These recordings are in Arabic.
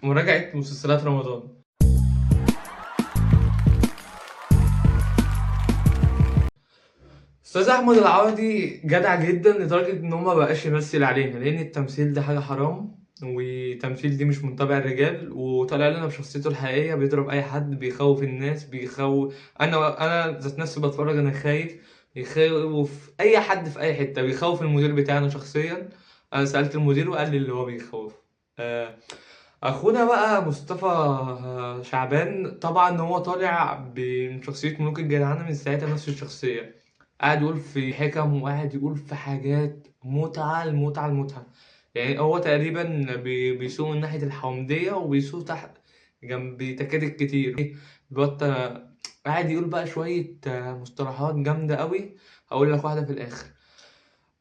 مراجعة مسلسلات رمضان. أستاذ أحمد العوضي جدع جدا لدرجة إن هو مبقاش يمثل علينا، لأن التمثيل ده حاجة حرام، والتمثيل دي مش من طبع الرجال، وطالع لنا بشخصيته الحقيقية بيضرب أي حد، بيخوف الناس، بيخوف. أنا ذات نفسي بتفرج أنا خايف، بيخوف أي حد في أي حتة، بيخوف المدير بتاعنا شخصيا. أنا سألت المدير وقال لي اللي هو بيخوف. آه، اخونا بقى مصطفى شعبان، طبعا هو طالع بشخصية ملوك الجدعنة من ساعتها، نفس الشخصية. قاعد يقول في حكم، وقاعد يقول في حاجات متعة المتعة المتعة. يعني هو تقريبا بيسوق من ناحية الحومدية، وبيسوق تحت جنب تكاتك كتير. الواد قاعد يقول بقى شوية مصطلحات جامدة قوي. هقول لك واحدة في الآخر.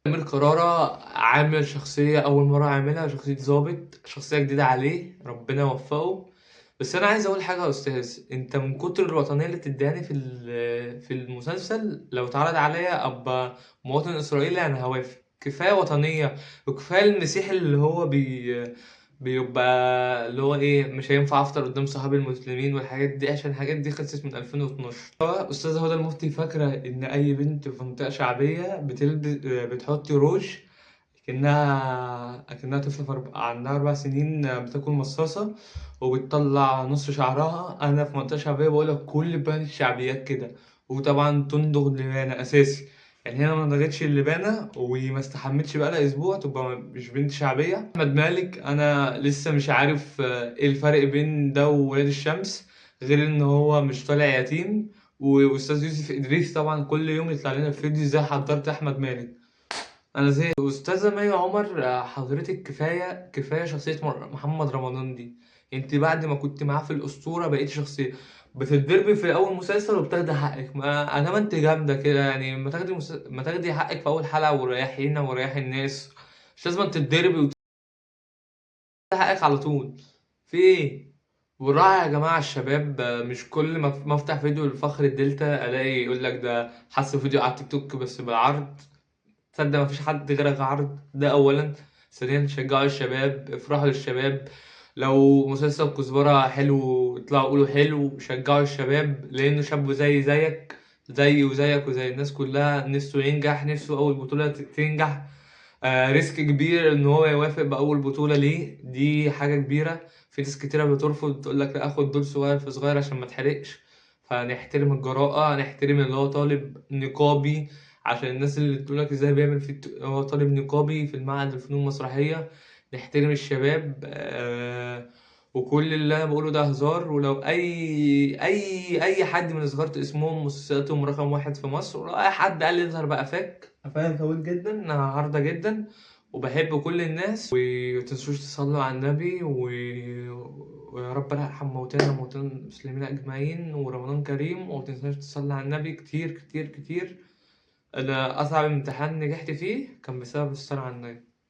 أمير كرارة عامل شخصية أول مرة يعملها، شخصية ضابط، شخصية جديدة عليه، ربنا يوفقه. بس أنا عايز أقول حاجة يا أستاذ، أنت من كتر الوطنية اللي بتداني في المسلسل، لو اتعرض عليا أبقى مواطن إسرائيلي أنا هوافق. كفاية وطنية، وكفاية المسيح اللي هو بيبقى اللي هو إيه، مش هينفع أفطر قدام صحابي المسلمين والحاجات دي، عشان الحاجات دي خلصت من 2012. أستاذة هدى المفتي فاكرة إن أي بنت في منطقة شعبية بتلبس بتحط روج، أكنها طفلة عندها 4 سنين، بتاكل مصاصة وبتطلع نص شعرها. أنا في منطقة شعبية بقولك كل بنات الشعبيات كده. وطبعا تندغ اللبانة أساسي. يعني هنا ما نضغتش اللبانة وما استحمتش بقالها أسبوع تبقى مش بنت شعبية. أحمد مالك أنا لسه مش عارف إيه الفرق بين ده وولاد الشمس، غير إن هو مش طالع يتيم. واستاذ يوسف ادريس طبعا كل يوم يطلع لنا في فيديو ازاي حضرت احمد مالك. انا زي استاذه مي عمر، حضرتك كفايه كفايه شخصيه محمد رمضان دي. انت بعد ما كنت معاه في الاسطوره بقيت شخصيه بتتضربي في اول مسلسل وبتاخدي حقك. ما انت جامده كده يعني، ما تاخدي حقك في اول حلقه وريحينا وريحي الناس. مش لازم تتضربي وتاخدي حقك على طول. في ايه؟ والراعي يا جماعة الشباب، مش كل ما افتح فيديو لفخر الدلتا الاقي يقول لك ده حصل فيديو على التيك توك بس بالعرض. تصدق مفيش حد غيرك عرض ده اولا. ثانيا شجعوا الشباب، افرحوا للشباب. لو مسلسل كزبرة حلو اطلعوا قولوا حلو، شجعوا الشباب لانه شاب زيك، زي وزيك وزي الناس كلها، نفسه ينجح، نفسه اول بطولة تنجح. ريسك كبير ان هو يوافق باول بطولة ليه، دي حاجة كبيرة. في ناس كتيرة بترفض تقول لك لا اخد دور صغير في صغير عشان ما اتحرقش. فنحترم الجراءة، نحترم اللي هو طالب نقابي. عشان الناس اللي تقول لك ازاي بيعمل هو طالب نقابي في المعهد الفنون المسرحية. نحترم الشباب. وكل اللي انا بقوله ده هزار. ولو اي حد من صغار اسمهم مسلسلاتهم رقم واحد في مصر، ولو اي حد قال لي يظهر بقى فاك فاهم طويل جدا، انا هارده جدا وبحب كل الناس. ومتنسوش تصلوا على النبي ويا رب يرحم موتانا وموتى المسلمين أجمعين، ورمضان كريم. ومتنساش تصلي على النبي كتير كتير كتير. أنا أصعب امتحان نجحت فيه كان بسبب الصلاة على النبي.